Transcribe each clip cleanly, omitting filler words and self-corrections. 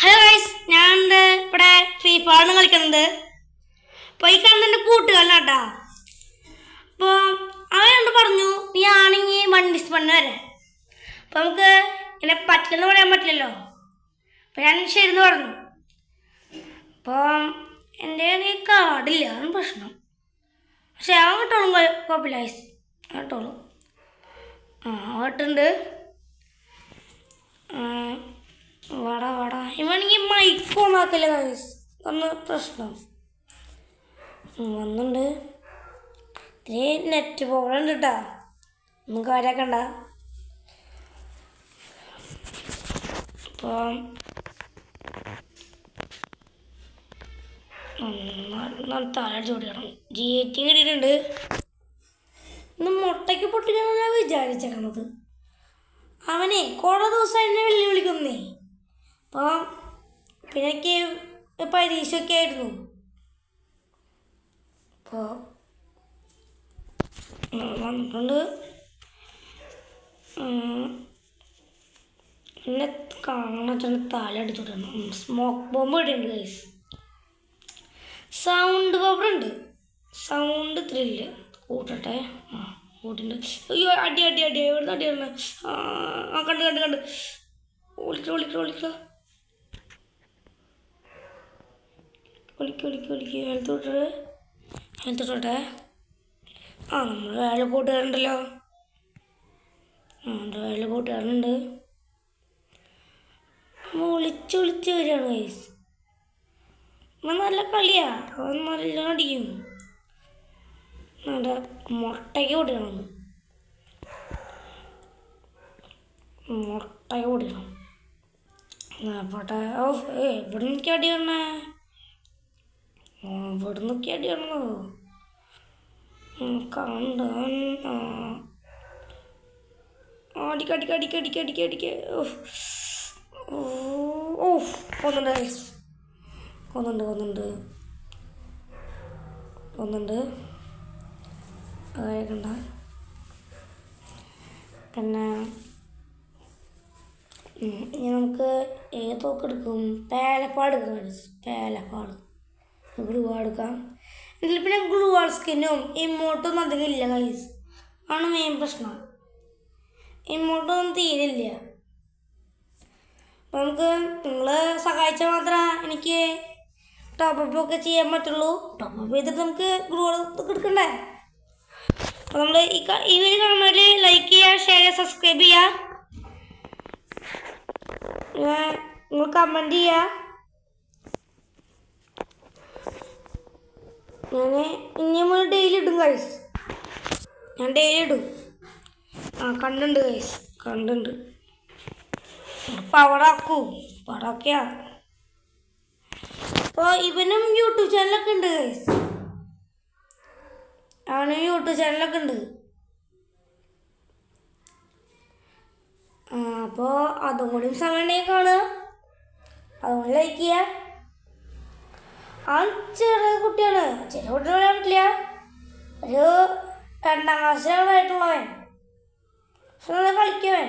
Hello guys, ഞാൻ ഇവിടെ free ഫയറാണ് കളിക്കുന്നത്. അപ്പോൾ ഈ കാണുന്ന എൻ്റെ കൂട്ടുകാരനാട്ടാ. അപ്പോൾ അവനോട് പറഞ്ഞു നീ ആണെങ്കിൽ 1v1 വരെ. അപ്പോൾ നമുക്ക് എന്നെ പറ്റില്ലെന്ന് പറയാൻ പറ്റില്ലല്ലോ. അപ്പോൾ ഞാൻ ശരിയെന്ന് പറഞ്ഞു. അപ്പോൾ എൻ്റെ ഈ കാർഡില്ല, അതാണ് പ്രശ്നം. പക്ഷെ അവൻ കിട്ടോളും, കുഴപ്പമില്ല ഗൈസ്, കിട്ടോളും. കിട്ടുന്നുണ്ട്. വാടാ ഇവണെങ്കിൽ മൈക്ക് ഓണാക്കില്ല ഗൈസ്, ഒന്ന് പ്രശ്നം വന്നുണ്ട്. ഇത്തിരി നെറ്റ് പ്രോബ്ലം ഉണ്ട് കേട്ടോ, ഒന്നും കാര്യമാക്കണ്ട. അപ്പം തലടിച്ച് പൊട്ടിക്കണം. GT കിട്ടിയിട്ടുണ്ട്. ഇന്ന് മുട്ടയ്ക്ക് പൊട്ടിക്കാനാണ് ഞാൻ വിചാരിച്ചേക്കണത്. അവനെ കുറേ ദിവസം എന്നെ വെല്ലുവിളിക്കുന്നേ. അപ്പോൾ പിന്നെ എനിക്ക് പരീക്ഷയൊക്കെ ആയിരുന്നു. അപ്പോൾ വന്നിട്ടുണ്ട്. എന്നെ കാണാൻ തല അടിച്ചുവിടണം. സ്മോക്ക് ബോംബ് ഇടുന്നുണ്ട് ഗൈസ്. സൗണ്ട് പവർ ഉണ്ട്, സൗണ്ട് ത്രില്ല് കൂട്ടട്ടെ. കൂട്ടിട്ടുണ്ട്. അയ്യോ അടി എവിടുന്ന് അടി വരണേ? കണ്ട് ഒളിക്കോ ഹെൽത്ത് തൊട്ടെ. നമ്മൾ വേറെ കൂട്ടുകാരുണ്ടല്ലോ. വേറെ കൂട്ടുകാരുണ്ട്. ഒളിച്ച് വരികയാണ് ഗൈസ്. നല്ല കളിയാ, അവൻ നല്ല അടിക്കും. നല്ല മുട്ടയ്ക്ക് പൊടിക്കണം, പോട്ടെ. ഇവിടെ നിൽക്കി അടി വരണേ, ഇവിടെ നിൽക്കി അടി വരണോ? കണ്ട അടിക്ക. കൊന്നുണ്ട്. കണ്ട. പിന്നെ ഇനി നമുക്ക് ഏത് തോക്ക് എടുക്കും? പേലപ്പാട് ഗ്ലൂ എടുക്കാം. ഇതിൽ പിന്നെ ഗ്ലൂ വാൾ സ്കിന്നും ഇമോട്ടൊന്നും അധികം ഇല്ല ഗൈസ്, ആണ് മെയിൻ പ്രശ്നം. ഇമോട്ടൊന്നും തീരില്ല. അപ്പം നമുക്ക് നിങ്ങൾ സഹായിച്ചാൽ മാത്രമേ എനിക്ക് ടോപ്പപ്പ് ഒക്കെ ചെയ്യാൻ പറ്റുള്ളൂ. ടോപ്പപ്പ് ചെയ്തിട്ട് നമുക്ക് ഗ്ലൂ വാൾ എടുക്കണ്ടേ? അപ്പോൾ നമ്മൾ ഈ വീഡിയോ കാണുന്നവർ ലൈക്ക് ചെയ്യുക, ഷെയർ ചെയ്യുക, സബ്സ്ക്രൈബ് ചെയ്യുക, നിങ്ങൾ കമൻറ്റ് ചെയ്യുക. ഞാൻ ഇനിയും ഡെയിലി ഇടും ഗൈസ്, ഞാൻ ഡെയിലി ഇടും. കണ്ടുണ്ട് ഗൈസ്, കണ്ടുണ്ട്. പവറാക്കിയാ. അപ്പോൾ ഇവനും യൂട്യൂബ് ചാനലൊക്കെ ഉണ്ട് ഗൈസ്, അവനും യൂട്യൂബ് ചാനലൊക്കെ ഉണ്ട്. അപ്പോൾ അതും കൂടി സമയം ഉണ്ടെങ്കിൽ കാണുക, അതുകൊണ്ട് ലൈക്ക് ചെയ്യുക. അവൻ ചെറിയ കുട്ടിയാണ്, ചെറിയ കുട്ടികൾ പറയാൻ പറ്റില്ല, ഒരു 2ാം ക്ലാസ്സിലായിട്ടുള്ളവൻ. പക്ഷെ നല്ല കളിക്കുവൻ.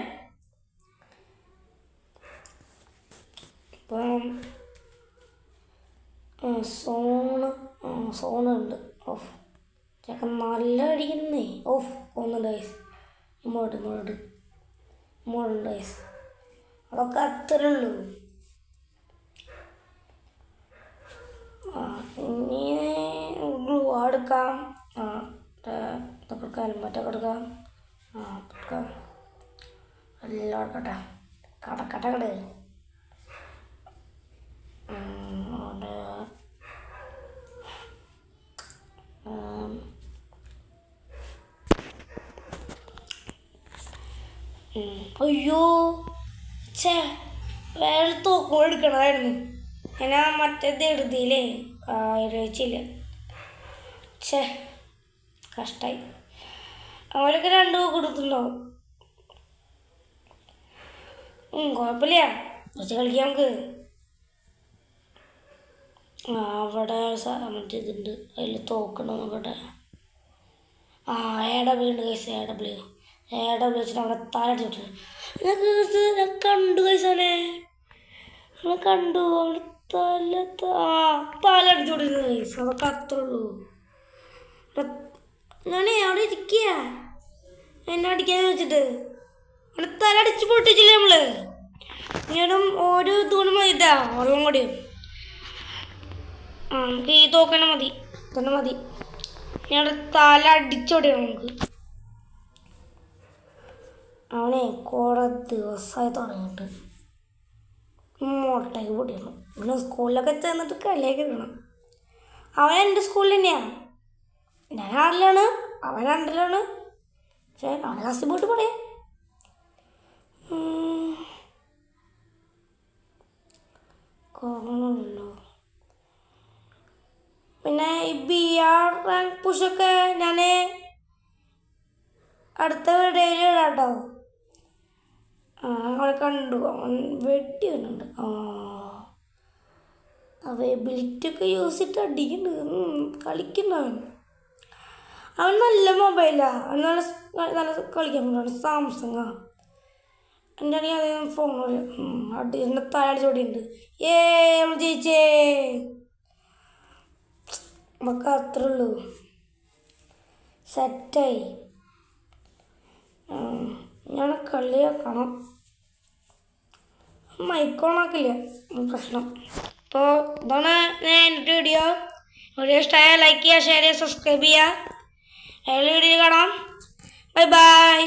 ഇപ്പം സോണുണ്ട്. ചേക്കൻ നല്ല അടിക്കുന്നേ. കൊന്നുണ്ട് ഗൈസ്. ഇങ്ങോട്ട് ഗൈസ്, അതൊക്കെ അത്രേ ഉള്ളൂ. ഇനി ഗ്ലൂ എടുക്കാം. ഇതൊക്കെ എടുക്കാം, ഹെൽമെറ്റൊക്കെ എടുക്കാം. എല്ലാം എടുക്കട്ടെ. കടക്കട്ടെ. അയ്യോ വേറെ തോക്കും എടുക്കണമായിരുന്നു. ഞാൻ മറ്റേത് എഴുതിയില്ലേ, ആലോചിച്ചില്ല. കഷ്ടായി. അവരൊക്കെ 2 തോക്ക് എടുത്തിട്ടുണ്ടാവും. കുഴപ്പമില്ല, കുറച്ച് കളിക്കാം നമുക്ക്. അവിടെ മറ്റേ ഇതുണ്ട്, അതിൽ തോക്കണം നോക്കട്ടെ. AW ഉണ്ട് ഗൈസ്, AW വെച്ചിട്ട് അവിടെ താഴെ ഞാൻ കണ്ടു ഗൈസ്. അവനെ അവനെ കണ്ടു അവന് തല അടിച്ചുകൊണ്ടിരുന്നത് അതൊക്കെ അത്രേ ഉള്ളൂ. ഞാനേ അവിടെ ഇരിക്കുക എന്നെ അടിക്കാന്ന് വെച്ചിട്ട് അവിടെ തല അടിച്ച് പൊട്ടിച്ചില്ലേ നമ്മള്. ഞാനും ഓരോ തൂണും മതിട്ടാ വെള്ളം കൂടി. നമുക്ക് ഈ തോക്കന്നെ മതി, തന്നെ മതി. ഞങ്ങളുടെ തല അടിച്ചോടിയാണ് നമുക്ക്. അവനെ കുറെ ദിവസമായി തുടങ്ങിയിട്ട് മുട്ടയ്ക്ക് പൊടിയണം. പിന്നെ സ്കൂളിലൊക്കെ ചെന്നിട്ട് കളിയൊക്കെ ഇടണം. അവൻ എൻ്റെ സ്കൂളിൽ തന്നെയാണ്. ഞാൻ 6ലാണ്, അവൻ 2ലാണ്. പക്ഷേ അവനെ ക്ലാസ്സിൽ പോയിട്ട് പറയാം. കാണണമല്ലോ. പിന്നെ ഈ BR റാങ്ക് പുഷൊക്കെ ഞാൻ അടുത്ത വീഡിയോയിൽ ഇടാം കേട്ടോ. അവനെ കണ്ടു, അവൻ വെട്ടി വരുന്നുണ്ട്. അവൈബിലിറ്റി ഒക്കെ യൂസ് ചെയ്തിട്ട് അടിക്കുന്നുണ്ട്, കളിക്കുന്നവൻ. അവൻ നല്ല മൊബൈലാണ്, അവൻ നല്ല കളിക്കാൻ പറ്റും. സാംസങ്ങാണ്. എൻ്റെ ആണെങ്കിൽ അതേ ഫോണിൽ എൻ്റെ തല ചോടിയുണ്ട്. നമ്മൾ ജയിച്ചേ. നമുക്ക് അത്രേ ഉള്ളൂ, സെറ്റായി. ഞാൻ കളി വെക്കണം. മൈക്കോണാക്കില്ല പ്രശ്നം. അപ്പോൾ ഇതാണ് എൻ്റെ വീഡിയോ ഇഷ്ടമായ ലൈക്ക് ചെയ്യുക, ഷെയർ ചെയ്യുക, സബ്സ്ക്രൈബ് ചെയ്യുക. എല്ലാ വീഡിയോ കാണാം. Bye bye.